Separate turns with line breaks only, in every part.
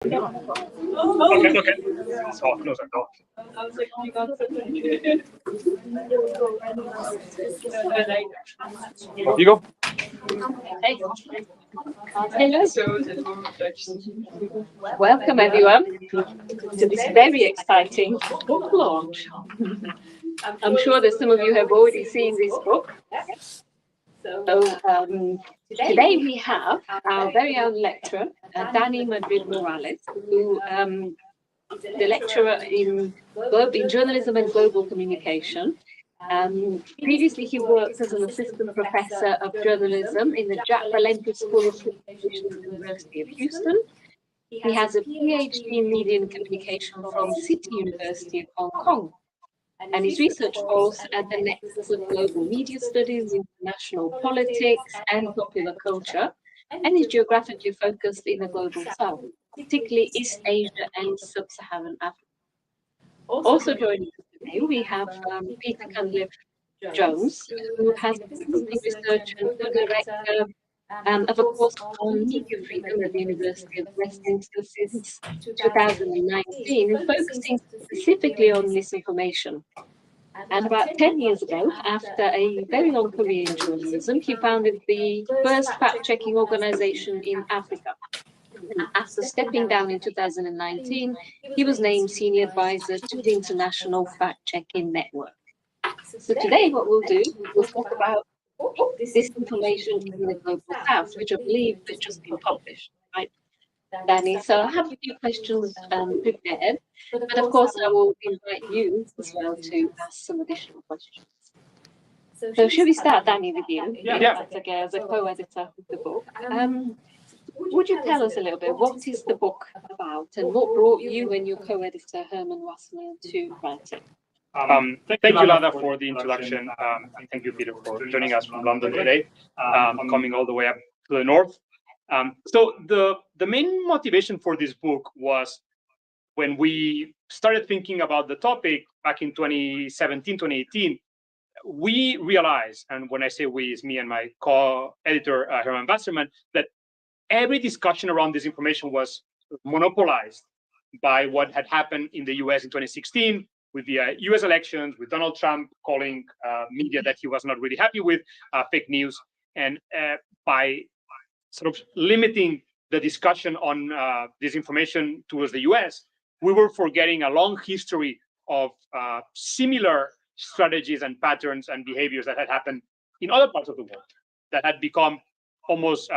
Okay. So close our door. Off you go.
Hello. Welcome everyone to this very exciting book launch. I'm sure that some of you have already seen this book. So today we have our very own lecturer, Dani Madrid-Morales, who is the lecturer in journalism and global communication. Previously, he worked as an assistant professor of journalism in the Jack Valenti School of Communication at the University of Houston. He has a PhD in media and communication from City University of Hong Kong. And his research falls at the nexus of global media studies, international politics, and popular culture, and is geographically focused in the global south, particularly East Asia and Sub-Saharan Africa. Also joining us today, we have Peter Cunliffe-Jones, who has been research and co-director of a course on media freedom at the University of Westminster since 2019, and focusing specifically on misinformation. And about 10 years ago, after a very long career in journalism, he founded the first fact-checking organization in Africa. And after stepping down in 2019, he was named senior advisor to the International Fact-Checking Network. So today what we'll do, we'll talk about disinformation in the global south, which I believe has just been published, right, Dani? So I have a few questions prepared, but of course I will invite you as well to ask some additional questions. So should we start, Dani, with you?
Yeah.
As a co-editor of the book. Would you tell us a little bit, what is the book about, and what brought you and your co-editor Herman Wasserman to write it?
Thank you, Lada, for the introduction. And thank you, Peter, for joining us from London today, coming all the way up to the north. So the main motivation for this book was when we started thinking about the topic back in 2017, 2018, we realized, and when I say we, it's me and my co-editor, Herman Wasserman, that every discussion around disinformation was monopolized by what had happened in the US in 2016 with the US elections, with Donald Trump calling media that he was not really happy with fake news, and by sort of limiting the discussion on disinformation towards the US, we were forgetting a long history of similar strategies and patterns and behaviors that had happened in other parts of the world that had become almost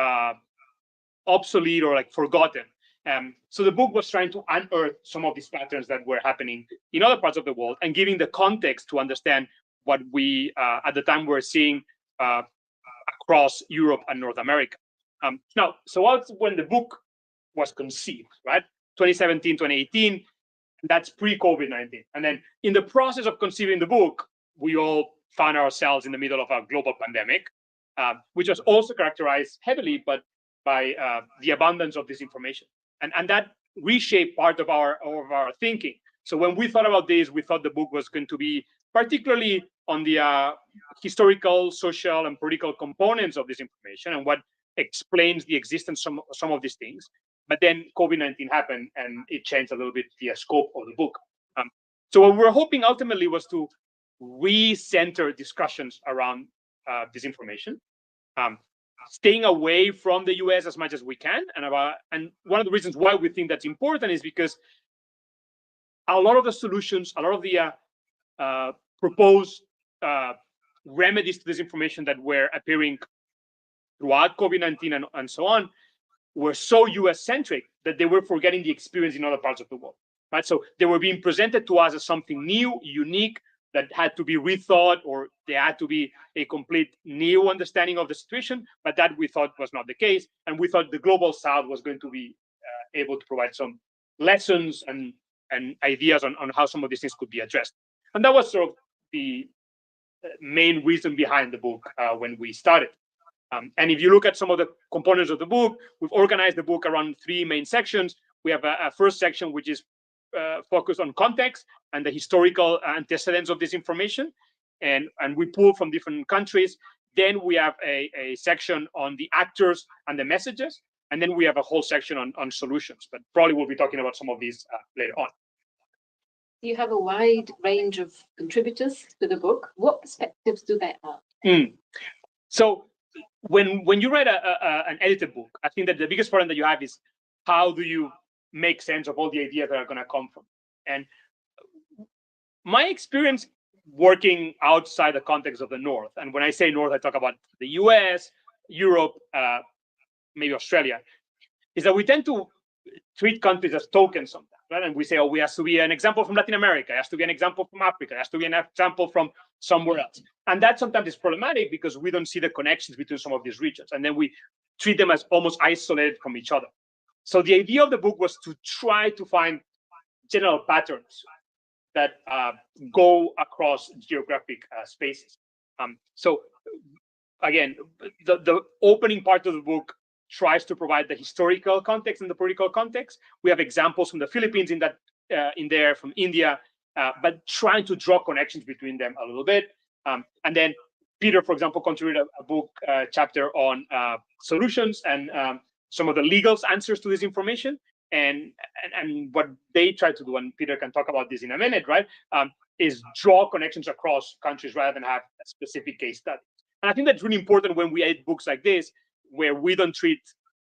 obsolete or like forgotten. So the book was trying to unearth some of these patterns that were happening in other parts of the world and giving the context to understand what we at the time were seeing across Europe and North America. Now, so that's when the book was conceived, right? 2017, 2018, that's pre-COVID-19. And then in the process of conceiving the book, we all found ourselves in the middle of a global pandemic, which was also characterized heavily by the abundance of disinformation. And that reshaped part of our thinking. So when we thought about this, we thought the book was going to be particularly on the historical, social, and political components of this information and what explains the existence of some of these things. But then COVID-19 happened and it changed a little bit the scope of the book. So what we're hoping ultimately was to recenter discussions around disinformation, staying away from the US as much as we can. And one of the reasons why we think that's important is because a lot of the solutions, a lot of the proposed remedies to disinformation that were appearing throughout COVID-19 and so on were so US-centric that they were forgetting the experience in other parts of the world, right? So they were being presented to us as something new, unique, that had to be rethought, or there had to be a complete new understanding of the situation, but that we thought was not the case. And we thought the Global South was going to be able to provide some lessons and ideas on how some of these things could be addressed. And that was sort of the main reason behind the book when we started. And if you look at some of the components of the book, we've organized the book around three main sections. We have a first section, which is focused on context and the historical antecedents of this information, and we pull from different countries. Then we have a section on the actors and the messages, And then we have a whole section on solutions, but probably we'll be talking about some of these later on.
You have a wide range of contributors to the book. What perspectives do they have?
So when you write an edited book, I think that the biggest problem that you have is how do you make sense of all the ideas that are going to come from? And my experience working outside the context of the North, and when I say North, I talk about the US, Europe, maybe Australia, is that we tend to treat countries as tokens sometimes, right? And we say, oh, we have to be an example from Latin America, it has to be an example from Africa, it has to be an example from somewhere else. And that sometimes is problematic because we don't see the connections between some of these regions. And then we treat them as almost isolated from each other. So the idea of the book was to try to find general patterns that go across geographic spaces. So again, the opening part of the book tries to provide the historical context and the political context. We have examples from the Philippines in there, from India, but trying to draw connections between them a little bit. And then Peter, for example, contributed a book chapter on solutions and some of the legal answers to disinformation. And what they try to do, and Peter can talk about this in a minute, right, is draw connections across countries rather than have a specific case study. And I think that's really important when we edit books like this, where we don't treat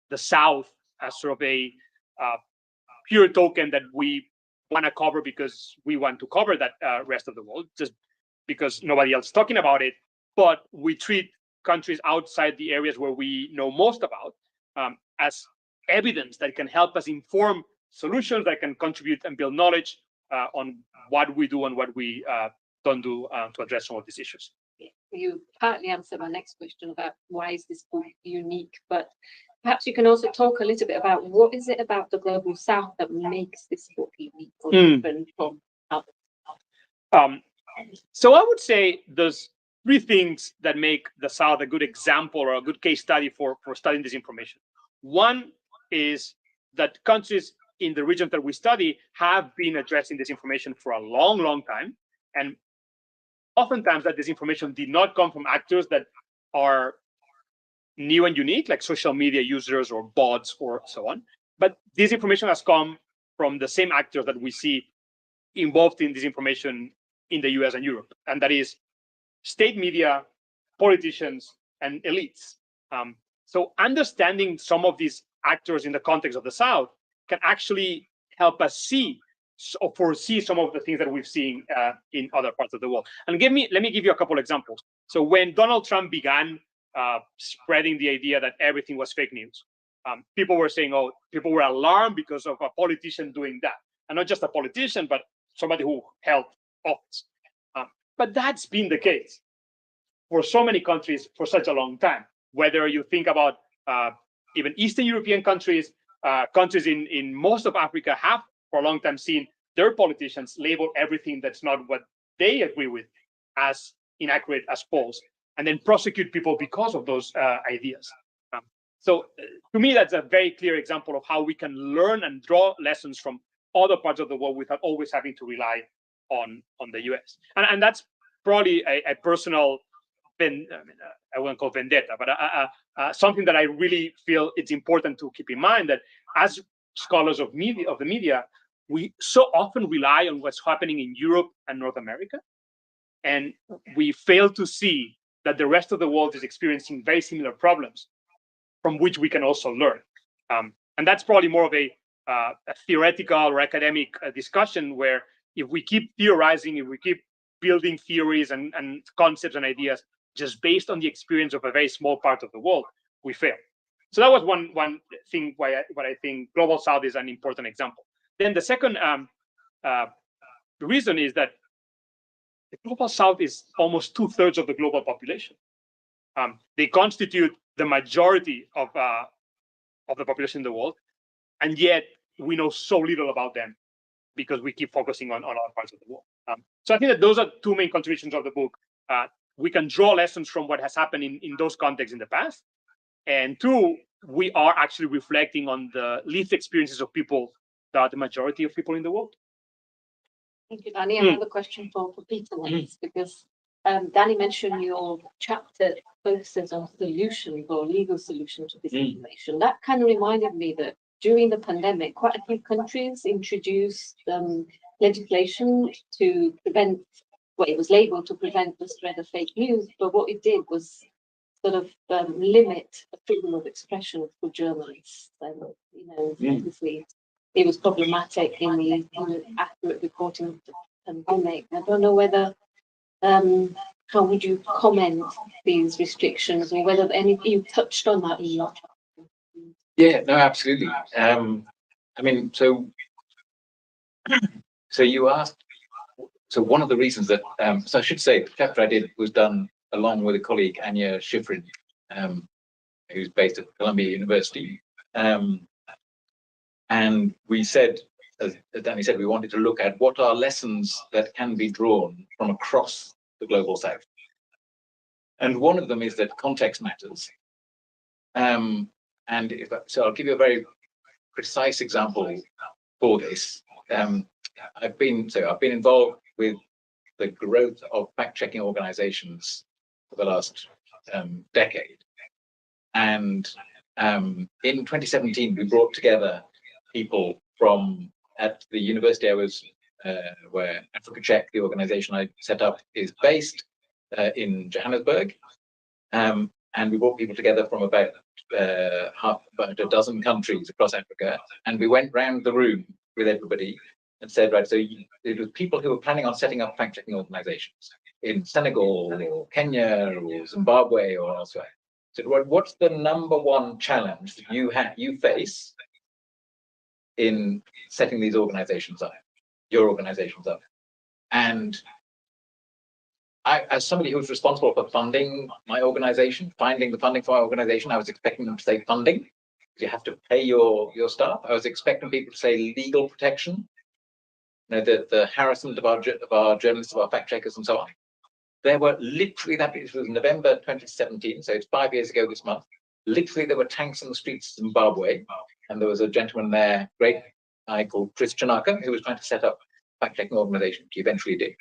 the South as sort of a pure token that we want to cover because we want to cover that rest of the world, just because nobody else is talking about it. But we treat countries outside the areas where we know most about as evidence that can help us inform solutions that can contribute and build knowledge on what we do and what we don't do to address some of these issues.
You partly answered my next question about why is this book unique, but perhaps you can also talk a little bit about what is it about the Global South that makes this book unique or different from others?
So I would say there's three things that make the South a good example or a good case study for studying disinformation. One is that countries in the region that we study have been addressing disinformation for a long, long time. And oftentimes that disinformation did not come from actors that are new and unique, like social media users or bots or so on. But disinformation has come from the same actors that we see involved in disinformation in the US and Europe. And that is state media, politicians, and elites. So understanding some of these actors in the context of the South can actually help us see or foresee some of the things that we've seen in other parts of the world. And let me give you a couple examples. So when Donald Trump began spreading the idea that everything was fake news, people were saying, oh, people were alarmed because of a politician doing that. And not just a politician, but somebody who held office. But that's been the case for so many countries for such a long time. Whether you think about even Eastern European countries, countries in most of Africa have for a long time seen their politicians label everything that's not what they agree with as inaccurate, as false, and then prosecute people because of those ideas. So to me, that's a very clear example of how we can learn and draw lessons from other parts of the world without always having to rely on the US. And that's probably a personal, I wouldn't call vendetta, but something that I really feel it's important to keep in mind, that as scholars of the media, we so often rely on what's happening in Europe and North America, and we fail to see that the rest of the world is experiencing very similar problems from which we can also learn. And that's probably more of a theoretical or academic discussion, where if we keep theorizing, if we keep building theories and concepts and ideas just based on the experience of a very small part of the world, we fail. So that was one thing why I think Global South is an important example. Then the second reason is that the Global South is almost 2/3 of the global population. They constitute the majority of the population in the world, and yet we know so little about them because we keep focusing on other parts of the world. So I think that those are two main contributions of the book. We can draw lessons from what has happened in those contexts in the past. And two, we are actually reflecting on the lived experiences of people that are the majority of people in the world.
Thank you, Dani. Another question for Peter, because Dani mentioned your chapter focuses on solutions or legal solutions to disinformation. That kind of reminded me that during the pandemic, quite a few countries introduced legislation to prevent, well, it was labeled to prevent the spread of fake news, but what it did was sort of limit the freedom of expression for journalists. So, obviously, it was problematic in the accurate reporting of the pandemic. I don't know whether how would you comment these restrictions, or whether any you touched on that a lot?
Yeah, no, absolutely. I mean, so you asked. So one of the reasons that, so I should say, the chapter I did was done along with a colleague, Anya Schifrin, who's based at Columbia University, and we said, as Dani said, we wanted to look at what are lessons that can be drawn from across the global south. And one of them is that context matters. So I'll give you a very precise example for this. I've been involved with the growth of fact-checking organizations for the last decade. And in 2017, we brought together people from, at the university I was, where Africa Check, the organization I set up, is based in Johannesburg. And we brought people together from about a dozen countries across Africa. And we went round the room with everybody and said, right, so it was people who were planning on setting up fact-checking organizations in Senegal or Kenya or Zimbabwe or elsewhere. So what's the number one challenge that you face in setting these organizations up, your organizations up? And I, as somebody who was responsible for funding my organization, finding the funding for my organization, I was expecting them to say funding. You have to pay your staff. I was expecting people to say legal protection, the harassment of our journalists, of our fact checkers, and so on. There were literally, it was November 2017, so it's 5 years ago this month. Literally, there were tanks in the streets of Zimbabwe, and there was a gentleman there, great guy called Chris Chinaka, who was trying to set up a fact-checking organization, which he eventually did.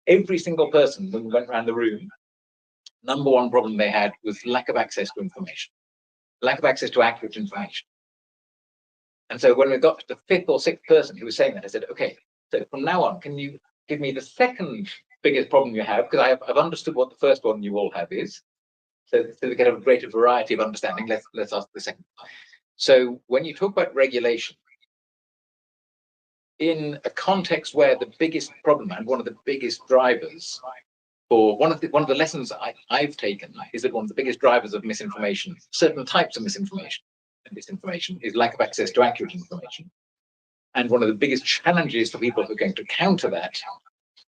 Every single person, when we went around the room, number one problem they had was lack of access to information, lack of access to accurate information. And so when we got to the fifth or sixth person who was saying that, I said, okay, so from now on, can you give me the second biggest problem you have? Because I've understood what the first one you all have is. So we get a greater variety of understanding. Let's ask the second. So when you talk about regulation, in a context where the biggest problem and one of the biggest drivers for one of the lessons I've taken is that one of the biggest drivers of misinformation, certain types of misinformation and disinformation, is lack of access to accurate information. And one of the biggest challenges for people who are going to counter that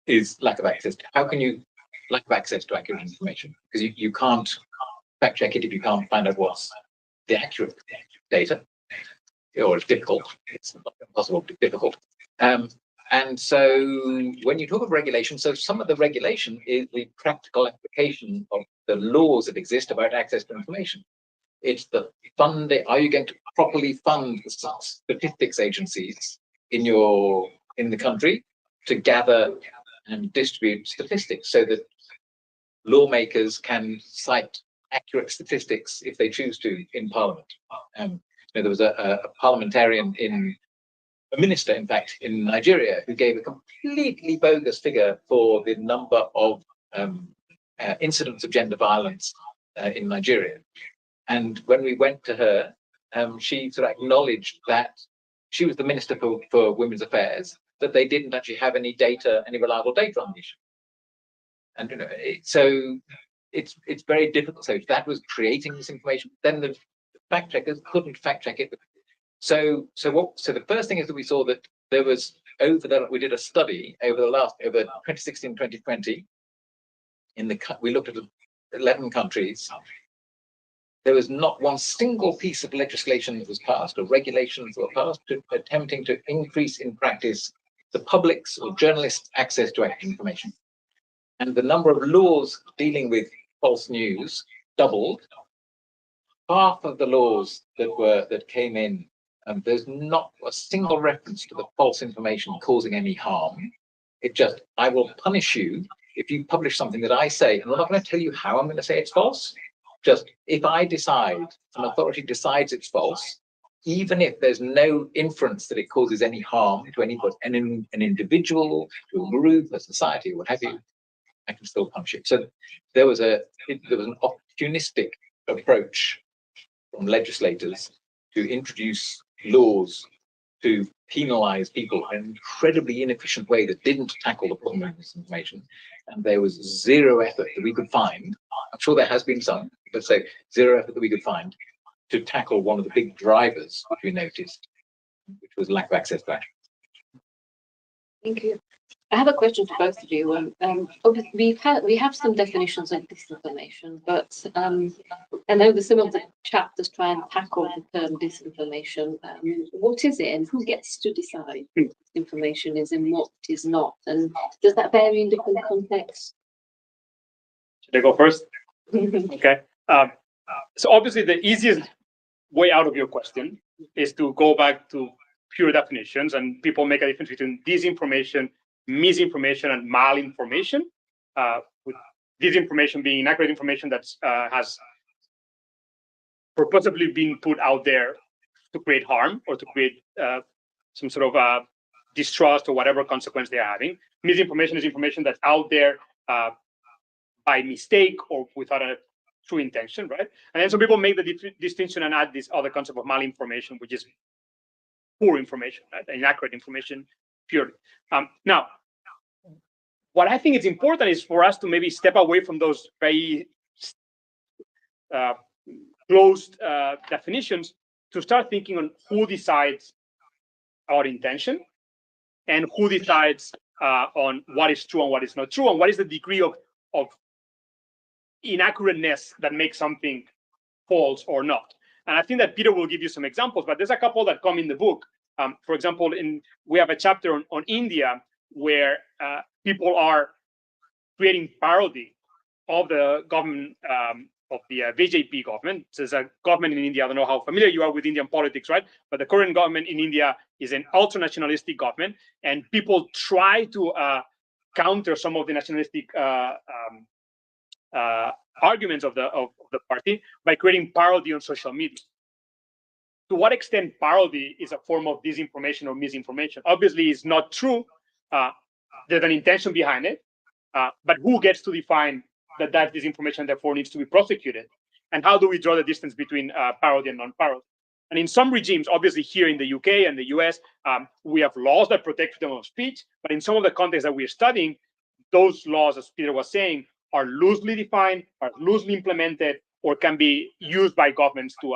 is lack of access. How can you lack of access to accurate information? Because you can't fact check it if you can't find out what's the accurate data, or it's difficult. It's not impossible, but difficult. And so when you talk of regulation, so some of the regulation is the practical application of the laws that exist about access to information. It's the funding. Are you going to properly fund the statistics agencies in the country to gather and distribute statistics so that lawmakers can cite accurate statistics if they choose to in Parliament? There was a parliamentarian a minister, in fact, in Nigeria, who gave a completely bogus figure for the number of incidents of gender violence in Nigeria. And when we went to her, she sort of acknowledged that she was the Minister for Women's Affairs, that they didn't actually have any reliable data on the issue. And so it's very difficult. So if that was creating this information, then the fact checkers couldn't fact check it. So the first thing is that we saw that there was we did a study over 2016, 2020. We looked at 11 countries. There was not one single piece of legislation that was passed or regulations that were passed attempting to increase in practice the public's or journalists' access to accurate information. And the number of laws dealing with false news doubled. Half of the laws that came in, there's not a single reference to the false information causing any harm. It just, I will punish you if you publish something that I say, and I'm not going to tell you how I'm going to say it's false, just if I decide, an authority decides it's false, even if there's no inference that it causes any harm to anybody, an individual, to a group, a society, or what have you, I can still punish it. So there was an opportunistic approach from legislators to introduce laws to penalize people in an incredibly inefficient way that didn't tackle the problem of misinformation. And there was zero effort that we could find. I'm sure there has been some, but say zero effort that we could find to tackle one of the big drivers which we noticed, which was lack of access to action.
Thank you. I have a question for both of you. Obviously we have some definitions of disinformation, but I know that some of the chapters try and tackle the term disinformation. What is it, and who gets to decide what information is and what is not? And does that vary in different contexts?
Should I go first? Okay. So obviously, the easiest way out of your question is to go back to pure definitions, and people make a difference between disinformation, misinformation, and malinformation. With disinformation being inaccurate information that has purposefully been put out there to create harm or to create some sort of distrust or whatever consequence they are having. Misinformation is information that's out there by mistake or without a true intention, right? And then some people make the distinction and add this other concept of malinformation, which is poor information, right? Inaccurate information, purely. Now, what I think is important is for us to maybe step away from those very closed definitions to start thinking on who decides our intention and who decides on what is true and what is not true, and what is the degree of inaccurateness that makes something false or not. And I think that Peter will give you some examples, but there's a couple that come in the book. For example, we have a chapter on India where people are creating parody of the government, of the BJP government. So there's a government in India, I don't know how familiar you are with Indian politics, right? But the current government in India is an ultra-nationalistic government, and people try to counter some of the nationalistic arguments of the party by creating parody on social media. To what extent parody is a form of disinformation or misinformation? Obviously, it's not true. There's an intention behind it, but who gets to define that disinformation therefore needs to be prosecuted? And how do we draw the distance between parody and non-parody? And in some regimes, obviously here in the UK and the US, we have laws that protect freedom of speech, but in some of the contexts that we're studying, those laws, as Peter was saying, are loosely defined, are loosely implemented, or can be used by governments to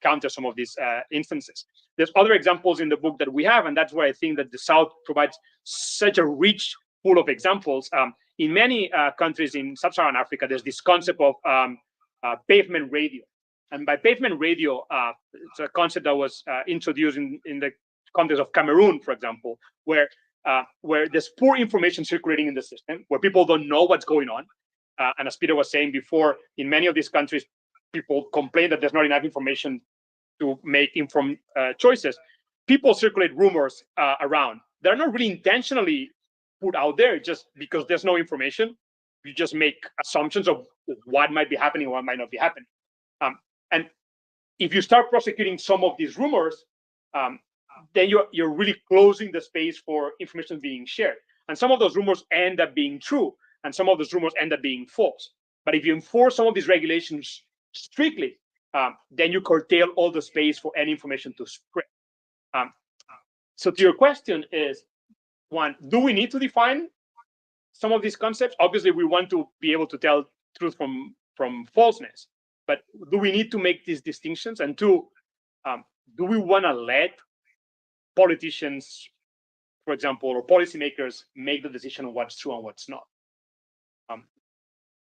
counter some of these instances. There's other examples in the book that we have, and that's where I think that the South provides such a rich pool of examples. In many countries in sub-Saharan Africa, there's this concept of pavement radio. And by pavement radio, it's a concept that was introduced in the context of Cameroon, for example, where there's poor information circulating in the system, where people don't know what's going on. And as Peter was saying before, in many of these countries, people complain that there's not enough information to make informed choices. People circulate rumors around. They're not really intentionally put out there just because there's no information. You just make assumptions of what might be happening or what might not be happening. And if you start prosecuting some of these rumors, then you're really closing the space for information being shared. And some of those rumors end up being true, and some of those rumors end up being false. But if you enforce some of these regulations strictly, then you curtail all the space for any information to spread. So to your question is, one, do we need to define some of these concepts? Obviously, we want to be able to tell truth from falseness, but do we need to make these distinctions? And two, do we want to let politicians, for example, or policymakers make the decision on what's true and what's not?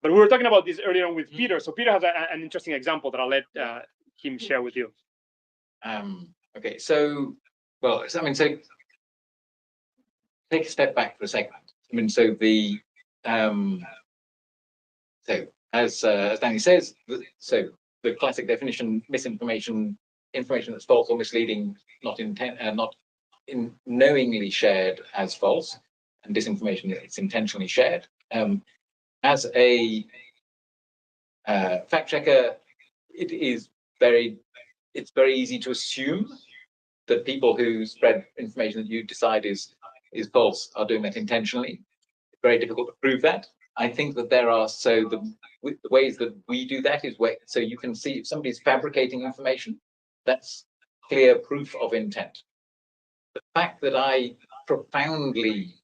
But we were talking about this earlier on with Peter. So Peter has an interesting example that I'll let him share with you.
Okay, so take a step back for a second. I mean, so the as Dani says, so the classic definition: misinformation, information that's false or misleading, not knowingly shared as false, and disinformation, it's intentionally shared. As a fact checker, it's very easy to assume that people who spread information that you decide is false are doing that intentionally. It's very difficult to prove that. I think that there are the ways that we do that is so you can see if somebody's fabricating information, that's clear proof of intent. The fact that I profoundly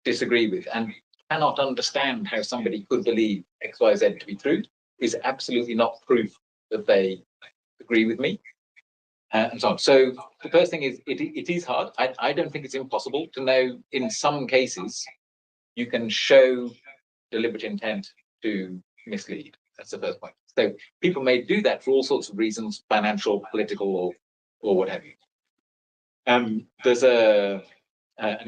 disagree with and cannot understand how somebody could believe X, Y, Z to be true is absolutely not proof that they agree with me, and so on. So the first thing is it is hard. I don't think it's impossible to know. In some cases, you can show deliberate intent to mislead. That's the first point. So people may do that for all sorts of reasons, financial, political, or what have you. There's an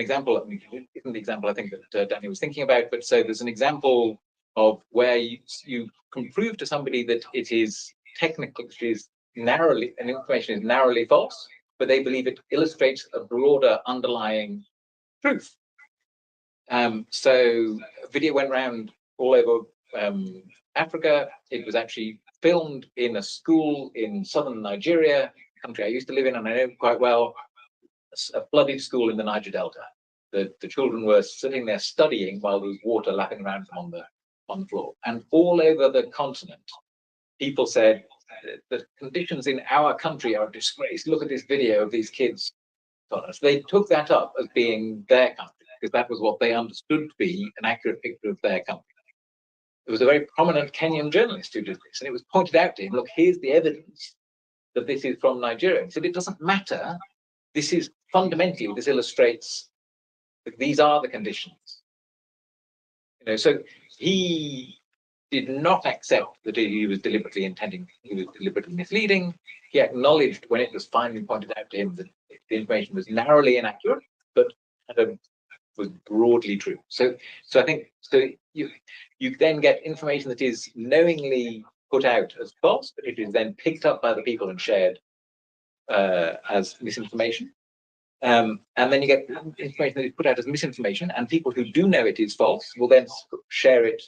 example, it isn't the example I think that Dani was thinking about, but so there's an example of where you can prove to somebody that it is technically, information is narrowly false, but they believe it illustrates a broader underlying truth. So a video went around all over Africa. It was actually filmed in a school in southern Nigeria, a country I used to live in and I know quite well. A flooded school in the Niger Delta. The children were sitting there studying while there was water lapping around them on the floor. And all over the continent, people said the conditions in our country are a disgrace. Look at this video of these kids. So they took that up as being their country because that was what they understood to be an accurate picture of their country. There was a very prominent Kenyan journalist who did this, and it was pointed out to him, look, here's the evidence that this is from Nigeria. He said, it doesn't matter. This is fundamentally, this illustrates that these are the conditions. So he did not accept that he was deliberately misleading. He acknowledged when it was finally pointed out to him that the information was narrowly inaccurate, but was broadly true. So I think you then get information that is knowingly put out as false, but it is then picked up by the people and shared as misinformation. And then you get information that is put out as misinformation, and people who do know it is false will then share it.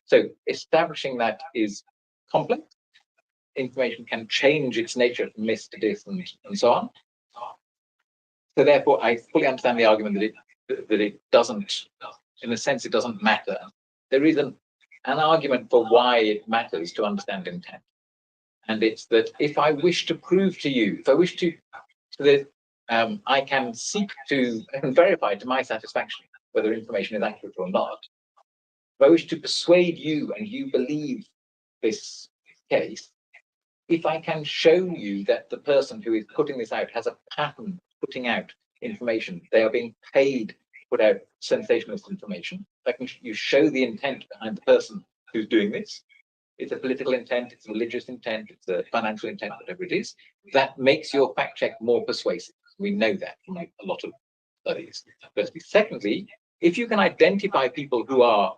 So establishing that is complex. Information can change its nature from mis to dis and so on. So therefore, I fully understand the argument that it doesn't, in a sense, it doesn't matter. There is an argument for why it matters to understand intent. And it's that if I wish to prove to you, if I wish to that I can seek to and verify to my satisfaction whether information is accurate or not. If I wish to persuade you and you believe this case, if I can show you that the person who is putting this out has a pattern putting out information, they are being paid to put out sensationalist information. If I can you show the intent behind the person who's doing this, it's a political intent, it's a religious intent, it's a financial intent, whatever it is, that makes your fact check more persuasive. We know that from a lot of studies. Firstly. Secondly, if you can identify people who are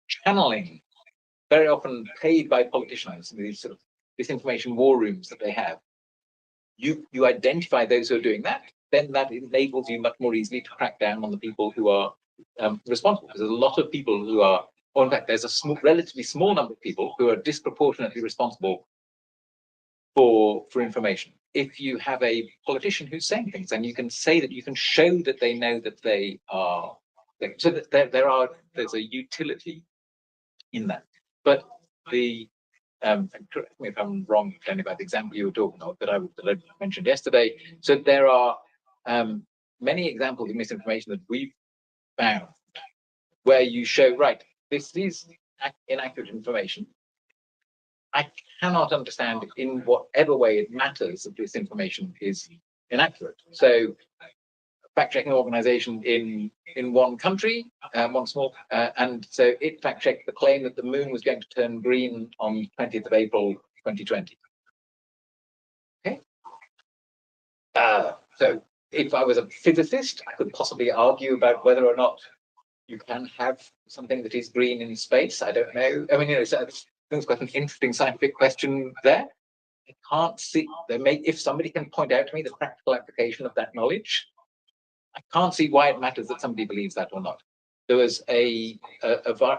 channeling, very often paid by politicians, these sort of disinformation war rooms that they have, you identify those who are doing that, then that enables you much more easily to crack down on the people who are responsible. Because there's a lot of people who are, or in fact, there's a relatively small number of people who are disproportionately responsible for information. If you have a politician who's saying things, and you can say that, you can show that they know that they are, so that there's a utility in that. But correct me if I'm wrong, Danny, about the example you were talking about that I mentioned yesterday. So there are many examples of misinformation that we've found where you show, right, this is inaccurate information. I cannot understand in whatever way it matters that this information is inaccurate. So fact-checking organization in one country, one small, and so it fact-checked the claim that the moon was going to turn green on 20th of April, 2020. Okay. So if I was a physicist, I could possibly argue about whether or not you can have something that is green in space. I don't know. I mean, so it's quite an interesting scientific question there. I can't see, if somebody can point out to me the practical application of that knowledge, I can't see why it matters that somebody believes that or not. there was a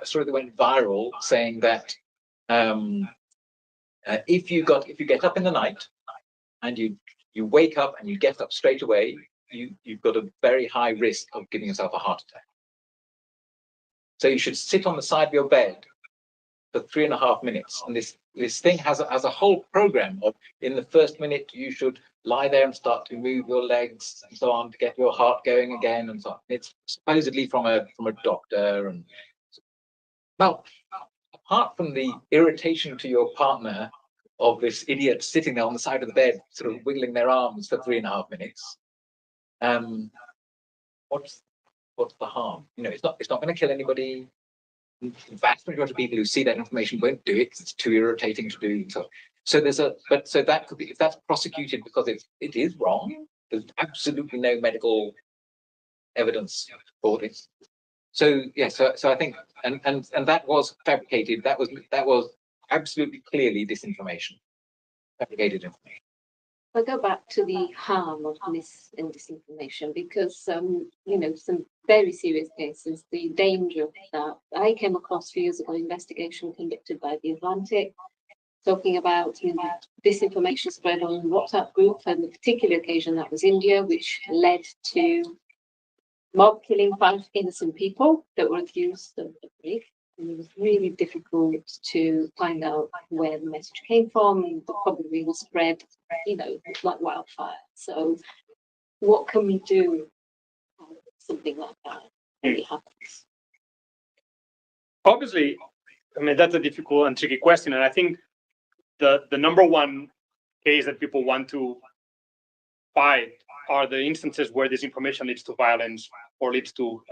story that went viral saying that if you get up in the night and you wake up and you get up straight away, you've got a very high risk of giving yourself a heart attack. So you should sit on the side of your bed for 3.5 minutes. And this thing has a whole program of, in the first minute, you should lie there and start to move your legs and so on to get your heart going again and so on. It's supposedly from a doctor. And well, apart from the irritation to your partner of this idiot sitting there on the side of the bed, sort of wiggling their arms for 3.5 minutes, what's the harm? You know, it's not going to kill anybody. The vast majority of people who see that information won't do it. It's too irritating to do. So that could be, if that's prosecuted because it is wrong. There's absolutely no medical evidence for this. So yeah, so I think, and that was fabricated. That was absolutely clearly disinformation, fabricated information.
I'll go back to the harm of mis and disinformation because, some very serious cases, the danger that I came across a few years ago, investigation conducted by The Atlantic, talking about disinformation spread on WhatsApp group, and the particular occasion that was India, which led to mob killing 5 innocent people that were accused of rape. And it was really difficult to find out where the message came from, and probably was spread, like wildfire. So, what can we do when something like that really happens?
Obviously, I mean, that's a difficult and tricky question, and I think the number one case that people want to fight are the instances where disinformation leads to violence or leads to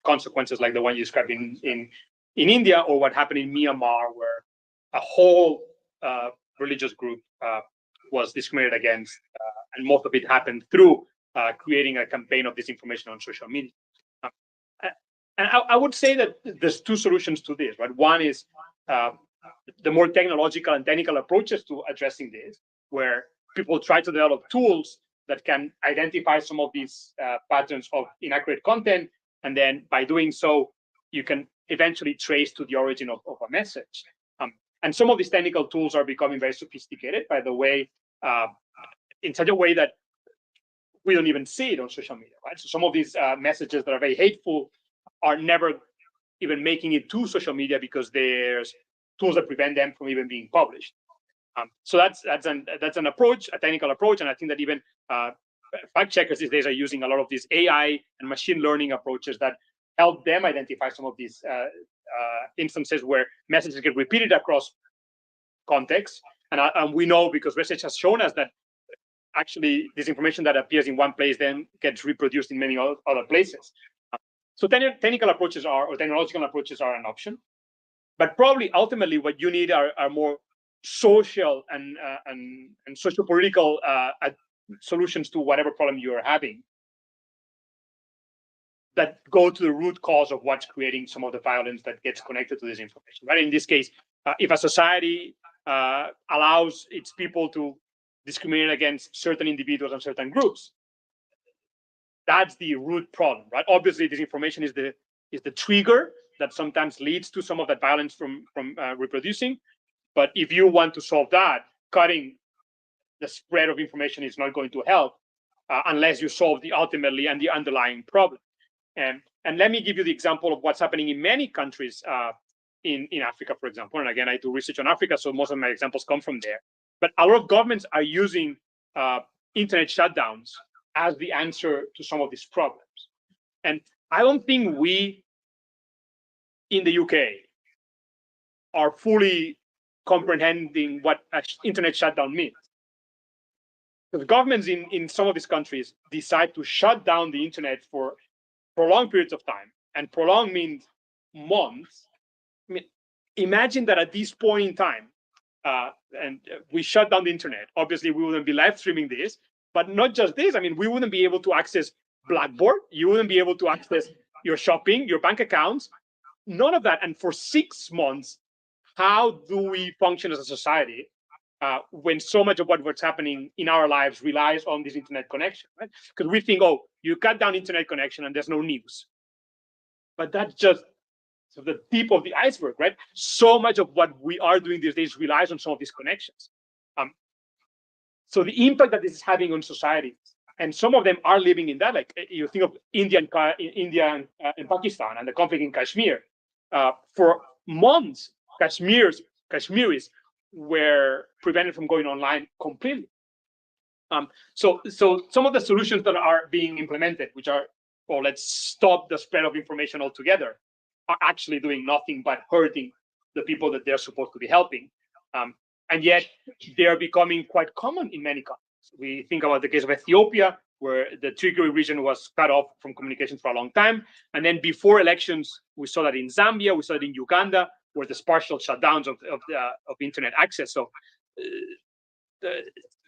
consequences like the one you described in India, or what happened in Myanmar, where a whole religious group was discriminated against, and most of it happened through creating a campaign of disinformation on social media. And I would say that there's 2 solutions to this, right? One is the more technological and technical approaches to addressing this, where people try to develop tools that can identify some of these patterns of inaccurate content, and then by doing so, you can eventually trace to the origin of a message. And some of these technical tools are becoming very sophisticated, by the way, in such a way that we don't even see it on social media, right? So some of these messages that are very hateful are never even making it to social media because there's tools that prevent them from even being published. So that's an approach, a technical approach, and I think that even fact checkers these days are using a lot of these AI and machine learning approaches that help them identify some of these instances where messages get repeated across contexts. And we know, because research has shown us, that actually this information that appears in one place then gets reproduced in many other places. So technical approaches or technological approaches are an option, but probably ultimately what you need are more social and socio-political solutions to whatever problem you are having, that go to the root cause of what's creating some of the violence that gets connected to this information. Right? In this case, if a society allows its people to discriminate against certain individuals and certain groups, that's the root problem, right? Obviously, disinformation is the trigger that sometimes leads to some of that violence from reproducing. But if you want to solve that, cutting the spread of information is not going to help unless you solve the ultimately and the underlying problem. And let me give you the example of what's happening in many countries in Africa, for example. And again, I do research on Africa, so most of my examples come from there. But a lot of governments are using internet shutdowns as the answer to some of these problems. And I don't think we in the UK are fully comprehending what internet shutdown means. Because governments in some of these countries decide to shut down the internet for prolonged periods of time, and prolonged means months. I mean, imagine that at this point in time, and we shut down the internet. Obviously, we wouldn't be live streaming this, but not just this. I mean, we wouldn't be able to access Blackboard. You wouldn't be able to access your shopping, your bank accounts, none of that. And for 6 months, how do we function as a society when so much of what's happening in our lives relies on this internet connection, right? Because we think, oh, you cut down internet connection and there's no news. but that's just the tip of the iceberg, right? So much of what we are doing these days relies on some of these connections. So the impact that this is having on society, and some of them are living in that. Like you think of India and Pakistan and the conflict in Kashmir. For months, Kashmiris were prevented from going online completely. So some of the solutions that are being implemented, which are, well, let's stop the spread of information altogether, are actually doing nothing but hurting the people that they're supposed to be helping. And yet they are becoming quite common in many countries. We think about the case of Ethiopia, where the Tigray region was cut off from communications for a long time. And then before elections, we saw that in Zambia, we saw it in Uganda, where there's partial shutdowns of internet access. So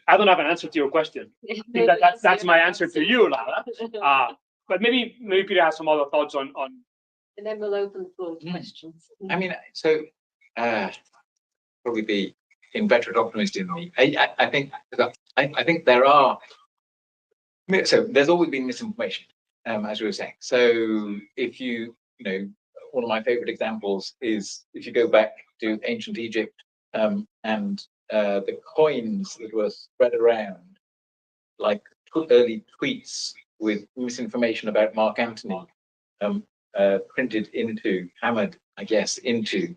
I don't have an answer to your question. I think that's my answer to you, Lara. But maybe Peter has some other thoughts on.
And then we'll open the floor to questions.
I mean, so probably be inveterate optimist in me. I think there are. So there's always been misinformation, as we were saying. So if one of my favorite examples is if you go back to ancient Egypt and the coins that were spread around, like early tweets with misinformation about Mark Antony, printed into, hammered, I guess, into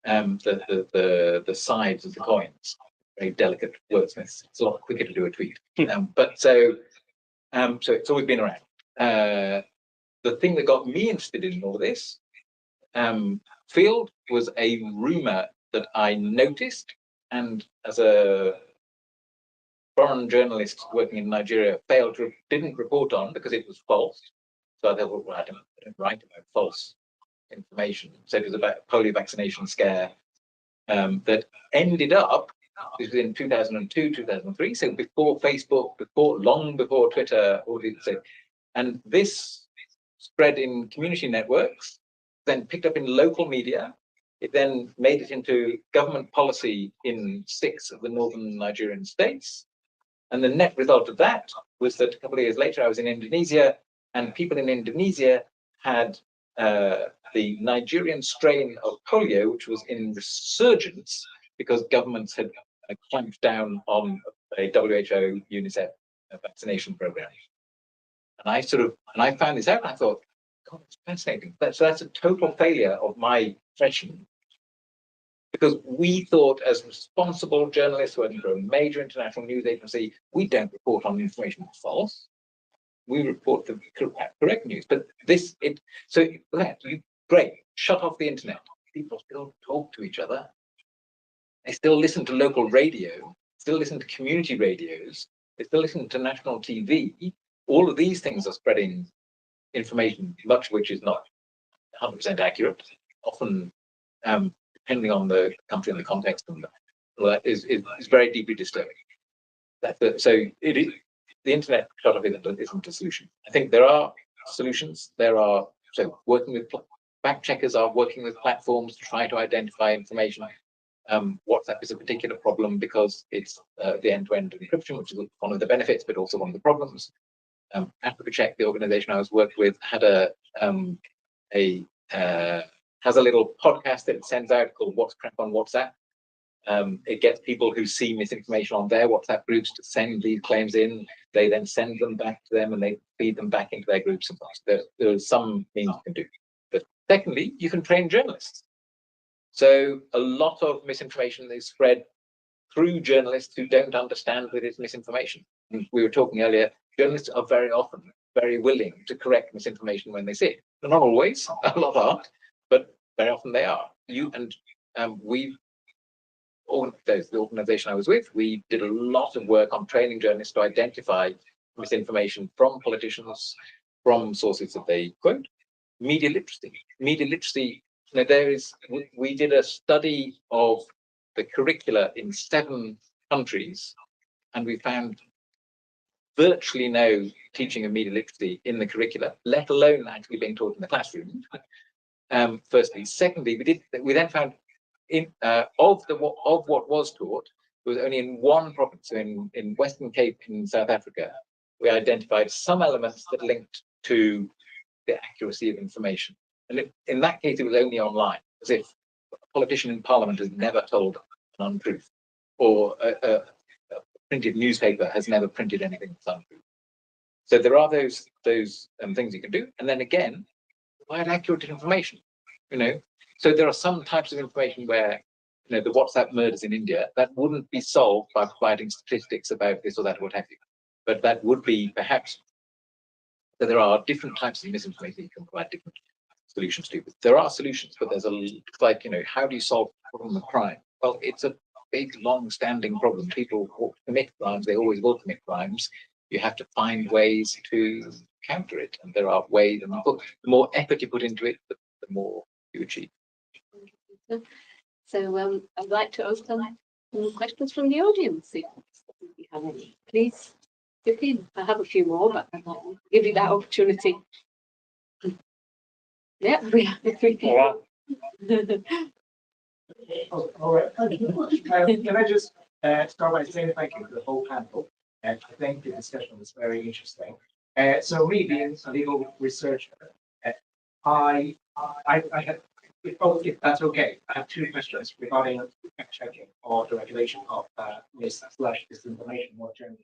the sides of the coins. Very delicate wordsmiths. It's a lot quicker to do a tweet. But so it's always been around. The thing that got me interested in all this field was a rumor that I noticed, and as a foreign journalist working in Nigeria, didn't report on because it was false. So I thought, well, I don't write about false information. So it was about a polio vaccination scare that ended up, it was in 2002, 2003, so before Facebook, long before Twitter, and this spread in community networks, then picked up in local media. It then made it into government policy in 6 of the northern Nigerian states. And the net result of that was that a couple of years later, I was in Indonesia, and people in Indonesia had the Nigerian strain of polio, which was in resurgence because governments had clamped down on a WHO UNICEF vaccination program. And I found this out, and I thought, God, it's fascinating. So that's a total failure of my profession, because we thought, as responsible journalists working for a major international news agency, we don't report on information that's false. We report the correct news. But great, shut off the internet. People still talk to each other. They still listen to local radio, still listen to community radios, they still listen to national TV. All of these things are spreading information, much of which is not 100% accurate, often depending on the country and the context, and that is very deeply disturbing. The internet shut off isn't a solution. I think there are solutions. Working with fact checkers are working with platforms to try to identify information. WhatsApp is a particular problem because it's the end-to-end encryption, which is one of the benefits, but also one of the problems. Africa Check, the organization I was worked with, had has a little podcast that it sends out called What's Crap on WhatsApp. It gets people who see misinformation on their WhatsApp groups to send these claims in. They then send them back to them, and they feed them back into their groups. And there are some things you can do. But secondly, you can train journalists. So a lot of misinformation is spread through journalists who don't understand that it's misinformation. And we were talking earlier, journalists are very often very willing to correct misinformation when they see it. They're not always, a lot aren't, but very often they are. The organization I was with, we did a lot of work on training journalists to identify misinformation from politicians, from sources that they quote. Media literacy. We did a study of the curricula in 7 countries, and we found virtually no teaching of media literacy in the curricula, let alone actually being taught in the classroom. Firstly, secondly, we then found of what was taught, it was only in one province, in Western Cape in South Africa, we identified some elements that linked to the accuracy of information. And in that case, it was only online, as if a politician in Parliament has never told an untruth, or a printed newspaper has never printed anything that's untrue. So there are those things you can do, and then again, provide accurate information. So there are some types of information where the WhatsApp murders in India, that wouldn't be solved by providing statistics about this or that or what have you, but that would be perhaps. So there are different types of misinformation you can provide different solutions to. But there are solutions, but there's how do you solve the problem of crime? Well, it's a big, long-standing problem. People commit crimes; they always will commit crimes. You have to find ways to counter it, and there are ways. And the more effort you put into it, the more you achieve.
So I'd like to open some questions from the audience. If you have any, please chip in. I have a few more, but I'll give you that opportunity. Yeah, we have a few people.
All right. Thank you very much. Can I just start by saying thank you to the whole panel? And I think the discussion was very interesting. So me being a legal researcher, I had, if that's okay, I have two questions regarding fact checking or the regulation of mis/disinformation more generally.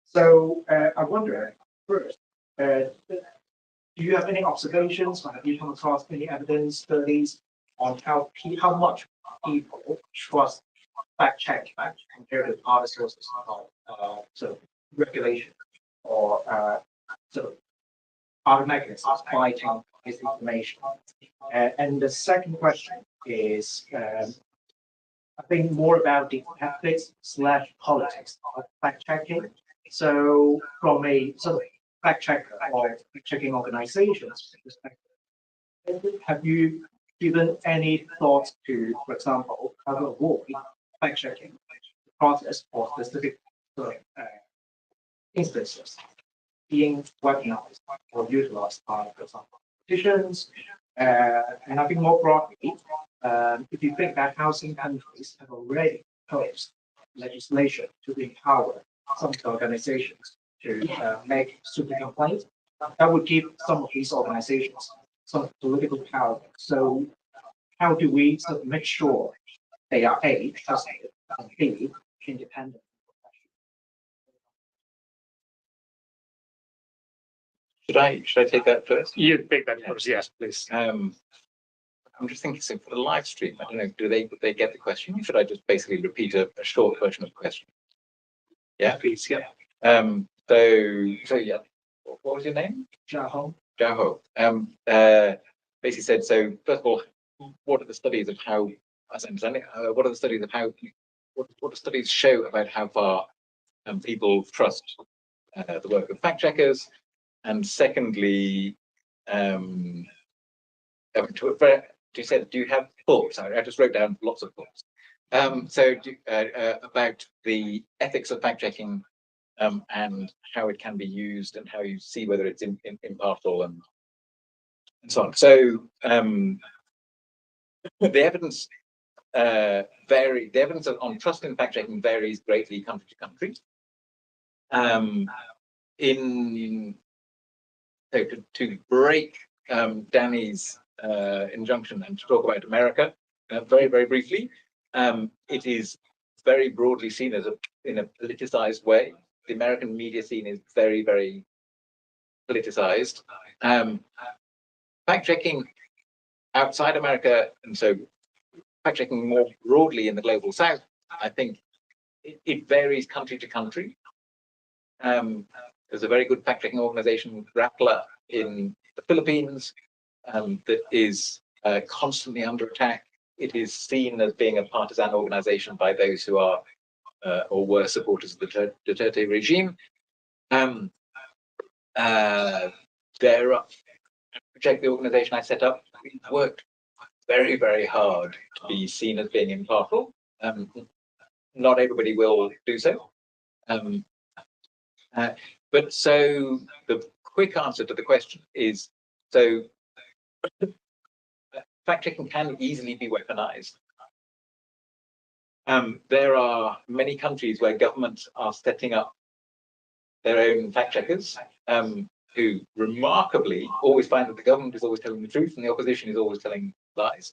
So I wonder first, do you have any observations, or have you come across any evidence studies on how much people trust fact checking compared with other sources of sort of regulation or sort of other mechanisms fighting misinformation? And the second question is, I think more about the ethics/politics of fact checking. So from a sort of fact checker or fact checking organizations perspective, have you given any thought to, for example, how to avoid fact checking process for specific instances being weaponized or utilized by, for example, politicians? And I think more broadly, if you think that housing countries have already posed legislation to empower some organizations to make super complaints, that would give some of these organizations some political power. So how do we sort of make sure they are A, trusted, and B, independent?
Should I take that first?
You take that first, yes, please.
I'm just thinking, so for the live stream, I don't know, do they get the question? Or should I just basically repeat a short version of the question? Yeah,
Please, yeah.
So yeah, what was your name?
Jaho.
Jaho. Basically said, so first of all, what are the studies of how, as I understand it, what are the studies of how, what do studies show about how far people trust the work of fact checkers? And secondly, you said, do you have thoughts? I just wrote down lots of thoughts. About the ethics of fact checking and how it can be used and how you see whether it's impartial and so on. So the evidence the evidence on trust in fact checking varies greatly country to country. To break Dani's injunction and to talk about America very, very briefly, it is very broadly seen as in a politicized way. The American media scene is very, very politicized. Fact checking outside America, and so fact checking more broadly in the global south, I think it varies country to country. There's a very good fact checking organization, Rappler, in the Philippines that is constantly under attack. It is seen as being a partisan organization by those who are or were supporters of the Duterte regime. Check the organization I set up worked very, very hard to be seen as being impartial. Not everybody will do so. But so the quick answer to the question is, so fact checking can easily be weaponized. There are many countries where governments are setting up their own fact checkers. who remarkably always find that the government is always telling the truth and the opposition is always telling lies.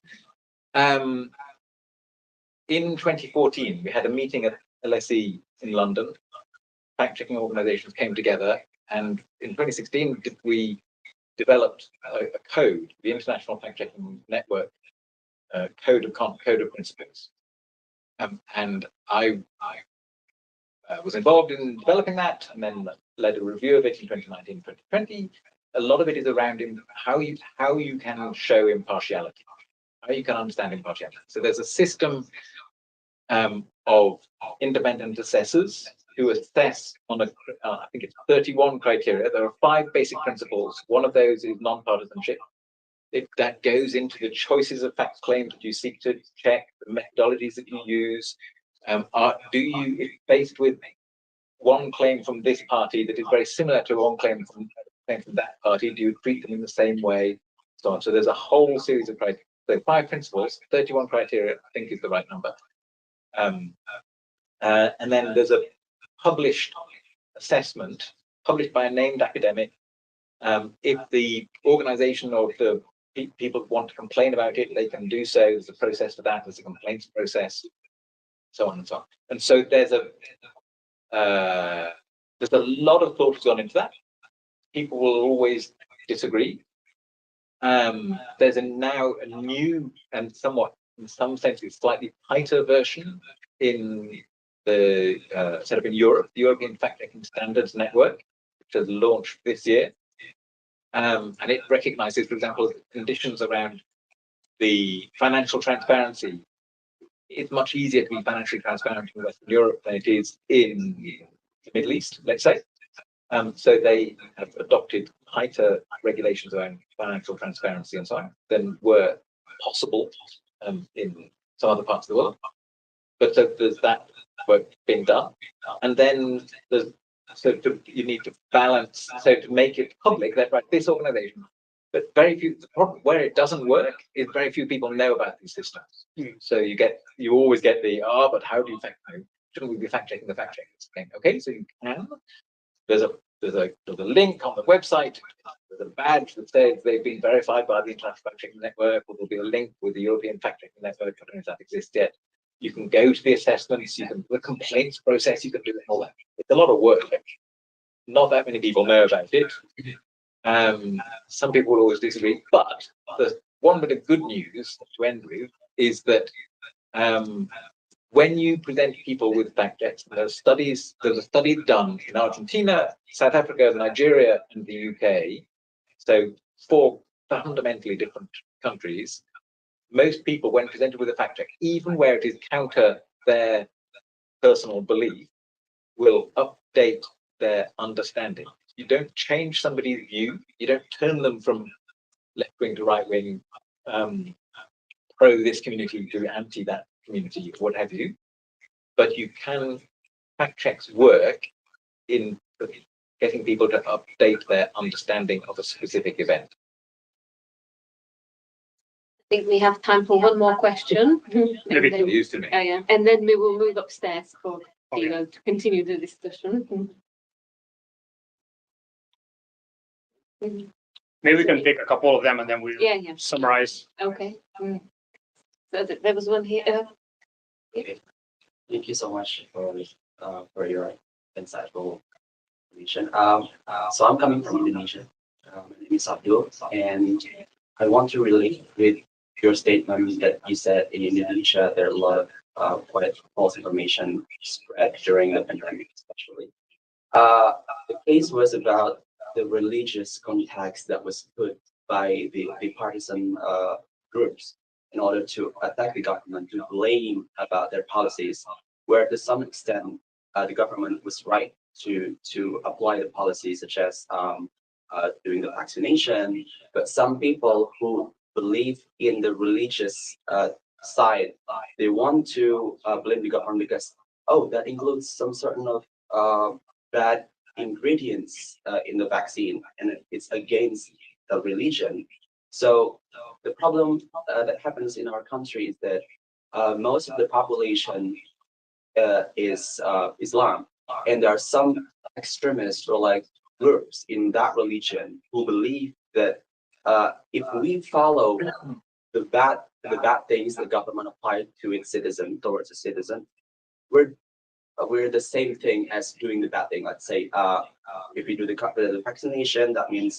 In 2014, we had a meeting at LSE in London. Fact-checking organizations came together, and in 2016, we developed a code, the International Fact-Checking Network Code of Principles. And I was involved in developing that, and then led a review of it in 2019, 2020. A lot of it is around how you can show impartiality, how you can understand impartiality. So there's a system of independent assessors who assess on I think it's 31 criteria. There are 5 basic principles. One of those is non-partisanship. That goes into the choices of fact claims that you seek to check, the methodologies that you use. If faced with one claim from this party that is very similar to one claim from that party, do you treat them in the same way? So on. So there's a whole series of criteria. So 5 principles, 31 criteria, I think is the right number. And then there's a published assessment, published by a named academic. If the organization or the people want to complain about it, they can do so. There's a process for that. There's a complaints process, so on and so on. And so there's a lot of thought gone into that. People will always disagree. There's now a new and somewhat, in some senses, slightly tighter version in the set up in Europe, the European Fact-Checking Standards Network, which has launched this year. And it recognizes, for example, conditions around the financial transparency. It's much easier to be financially transparent in Western Europe than it is in the Middle East, let's say. So they have adopted tighter regulations around financial transparency and so on than were possible in some other parts of the world. But so there's that work being done. And then you need to balance, so to make it public, that right, this organization, but very few, the problem where it doesn't work is very few people know about these systems. So you always get but how do you shouldn't we be fact checking the fact checkers? Okay, so you can. There's a link on the website. There's a badge that says they've been verified by the International Fact Checking Network, or there'll be a link with the European Fact Checking Network. I don't know if that exists yet. You can go to the assessments, you can do the complaints process, you can do all that. It's a lot of work. Not that many people know about it. Some people will always disagree, but the one bit of good news to end with is that when you present people with fact checks, there's a study done in Argentina, South Africa, Nigeria, and the UK. So 4 fundamentally different countries. Most people, when presented with a fact check, even where it is counter their personal belief, will update their understanding. You don't change somebody's view. You don't turn them from left wing to right wing, pro this community to anti that community, what have you. But you can, fact checks work in getting people to update their understanding of a specific event.
I think we have time for one more question.
Used to me.
Yeah. And then we will move upstairs for to continue the discussion.
Maybe we can take a couple of them and then we'll summarize.
Okay. So there was one here.
Thank you so much for your insightful information. So I'm coming from Indonesia. My name is Abdul, and I want to relate with your statement that you said in Indonesia there are a lot of quite false information spread during the pandemic, especially. The case was about the religious context that was put by the partisan groups in order to attack the government, to blame about their policies, where to some extent the government was right to apply the policies such as doing the vaccination, but some people who believe in the religious side, they want to blame the government because, that includes some certain of bad ingredients in the vaccine, and it's against the religion. So the problem that happens in our country is that most of the population is Islam, and there are some extremists who are like groups in that religion who believe that if we follow the bad things the government applied to its citizen towards a citizen, we're the same thing as doing the bad thing. Let's say if we do the vaccination, that means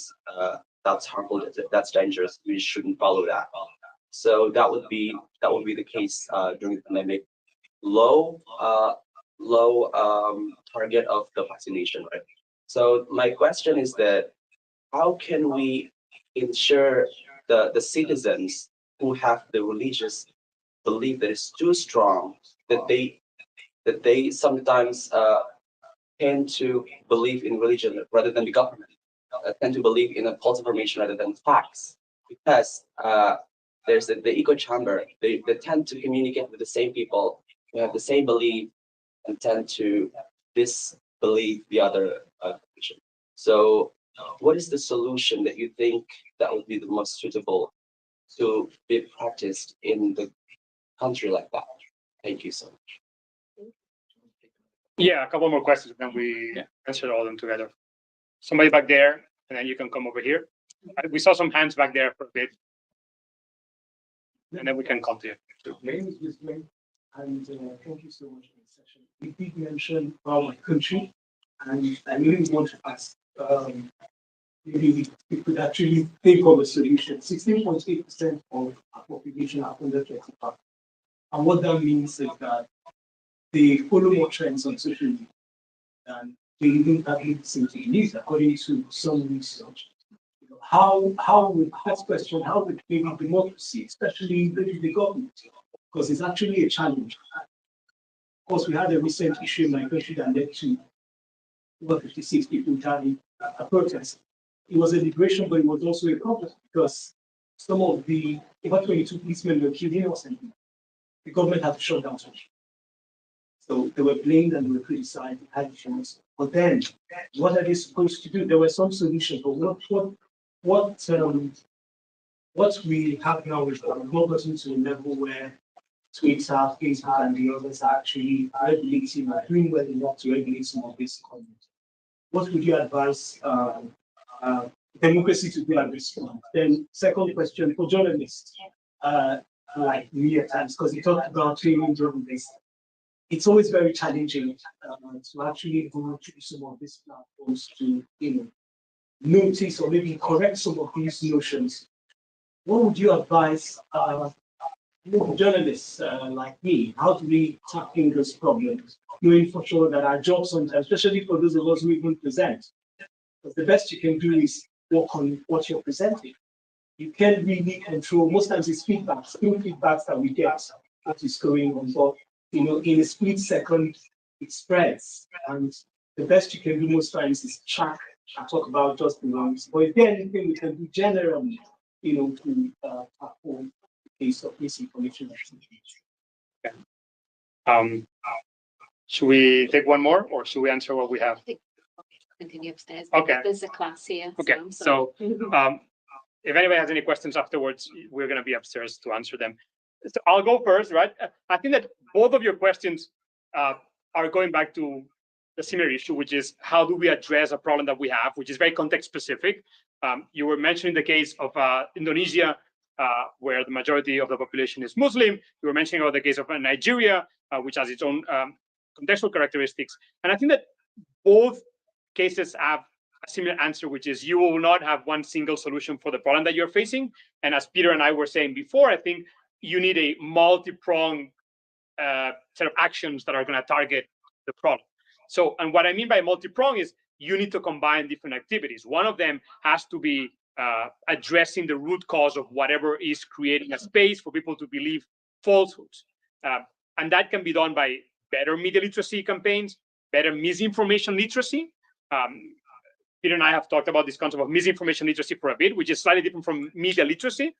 that's harmful, that's dangerous. We shouldn't follow that. So that would be the case during the pandemic. Low target of the vaccination, right? So my question is that how can we ensure the citizens who have the religious belief that is too strong that they sometimes tend to believe in religion rather than the government, tend to believe in a false information rather than facts, because there's the echo chamber. They tend to communicate with the same people who have the same belief and tend to disbelieve the other religion. So what is the solution that you think that would be the most suitable to be practiced in the country like that? Thank you so much.
Yeah, a couple more questions, then we answer all of them together. Somebody back there, and then you can come over here. We saw some hands back there for a bit, and then we can come to you.
My name is Wisdom, and thank you so much for the session. You did mention about my country, and I really want to ask, maybe we could actually think of a solution. 16.8% of our population are under 35. And what that means is that they follow more trends on social media than they even actually seem to use, according to some research. How would, first question, how would maybe democracy, especially the government, because it's actually a challenge. Of course, we had a recent issue in my country that led to over 56 people dying at a protest. It was a liberation, but it was also a problem because some of the about 22 policemen were killed innocently. The government had to shut down social. So they were blamed and they were criticized, had issues. But then, what are they supposed to do? There were some solutions, but what we have now is that we've not gotten to a level where Twitter, Facebook, and the others are actually regulating or doing well enough to regulate some of this content. What would you advise democracy to do at this point? Then, second question for journalists, like me at times, because you talked about training journalists. It's always very challenging to actually go through some of these platforms to, notice or maybe correct some of these notions. What would you advise journalists like me? How do we tackle those problems, knowing for sure that our job sometimes, especially for those of us who even present, because the best you can do is work on what you're presenting. You can't really control. Most times it's feedbacks, through feedbacks that we get what is going on, but in a split second it spreads, and the best you can do most times is track and talk about just the ones. But is there anything we can do generally, to tackle the case of misinformation?
Should we take one more, or should we answer what we have?
Continue upstairs.
Okay.
There's a class here.
Okay. So, if anybody has any questions afterwards, we're going to be upstairs to answer them. So I'll go first, right? I think that both of your questions are going back to the similar issue, which is how do we address a problem that we have, which is very context specific. You were mentioning the case of Indonesia, where the majority of the population is Muslim. You were mentioning about the case of Nigeria, which has its own contextual characteristics. And I think that both cases have a similar answer, which is you will not have one single solution for the problem that you're facing. And as Peter and I were saying before, I think you need a multi-pronged set of actions that are going to target the problem. So, and what I mean by multi-pronged is you need to combine different activities. One of them has to be addressing the root cause of whatever is creating a space for people to believe falsehoods. And that can be done by better media literacy campaigns, better misinformation literacy. Peter and I have talked about this concept of misinformation literacy for a bit, which is slightly different from media literacy.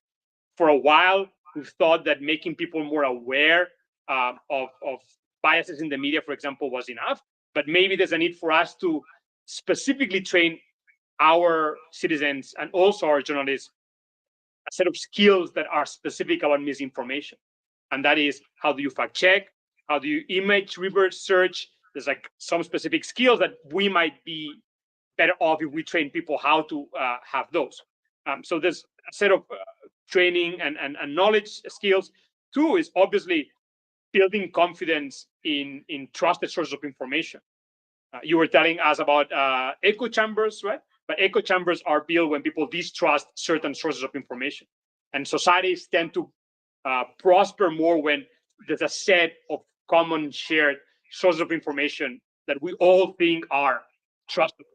For a while, we've thought that making people more aware of biases in the media, for example, was enough. But maybe there's a need for us to specifically train our citizens and also our journalists a set of skills that are specific about misinformation. And that is, how do you fact check? How do you image reverse search? There's like some specific skills that we might be better off if we train people how to have those. So there's a set of training and knowledge skills. Two is obviously building confidence in trusted sources of information. You were telling us about echo chambers, right? But echo chambers are built when people distrust certain sources of information. And societies tend to prosper more when there's a set of common shared sources of information that we all think are trustable.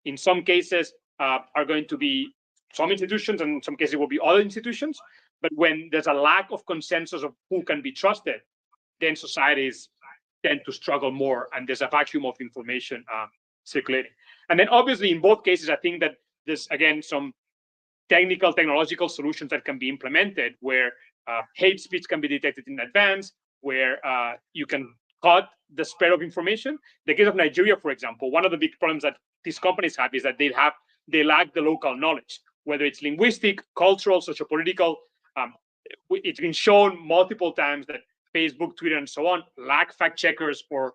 In some cases, are going to be some institutions, and in some cases, it will be other institutions. But when there's a lack of consensus of who can be trusted, then societies tend to struggle more, and there's a vacuum of information circulating. And then obviously in both cases, I think that there's, again, some technological solutions that can be implemented where hate speech can be detected in advance, where you can cut the spread of information. The case of Nigeria, for example, one of the big problems that these companies have is that they lack the local knowledge, whether it's linguistic, cultural, sociopolitical. It's been shown multiple times that Facebook, Twitter, and so on lack fact checkers or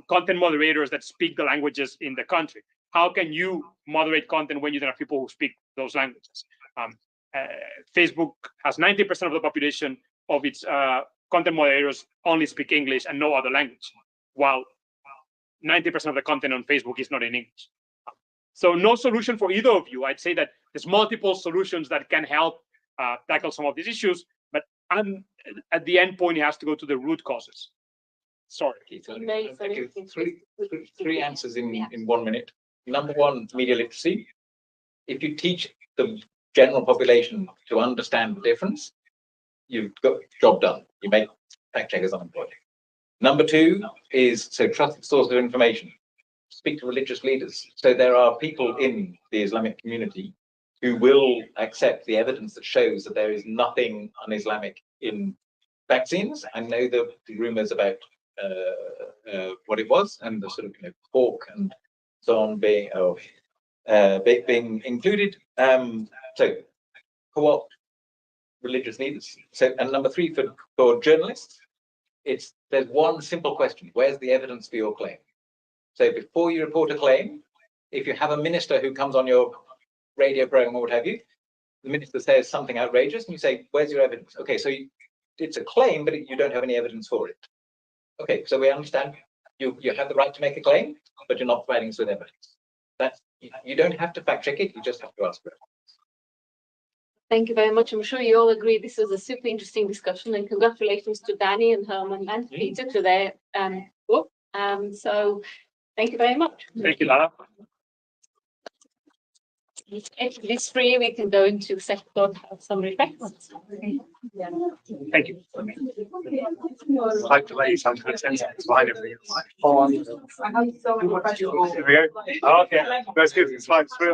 content moderators that speak the languages in the country. How can you moderate content when you don't have people who speak those languages? Facebook has 90% of the population of its content moderators only speak English and no other language, while 90% of the content on Facebook is not in English. So no solution for either of you. I'd say that there's multiple solutions that can help tackle some of these issues, but at the end point, it has to go to the root causes. Sorry.
Three answers in 1 minute. Number one, media literacy. If you teach the general population to understand the difference, you've got the job done. You make fact checkers unemployed. Number two is trusted source of information. Speak to religious leaders. So there are people in the Islamic community who will accept the evidence that shows that there is nothing un-Islamic in vaccines. I know the rumors about what it was and the sort of pork and so on being included. So co-opt religious leaders. So, and number three, for journalists, there's one simple question: where's the evidence for your claim? So before you report a claim, if you have a minister who comes on your radio program or what have you, the minister says something outrageous, and you say, "Where's your evidence?" Okay, so it's a claim, but you don't have any evidence for it. Okay, so we understand you have the right to make a claim, but you're not providing us with evidence. You don't have to fact check it; you just have to ask for it.
Thank you very much. I'm sure you all agree this was a super interesting discussion, and congratulations to Dani and Herman and Peter to their book. So thank you very much.
Thank you, Lara.
If it's free, we can go into the second floor and have some refreshments.
Thank you.
Like to lay some consensus behind everything. Here we go. Okay, that's good. It's fine.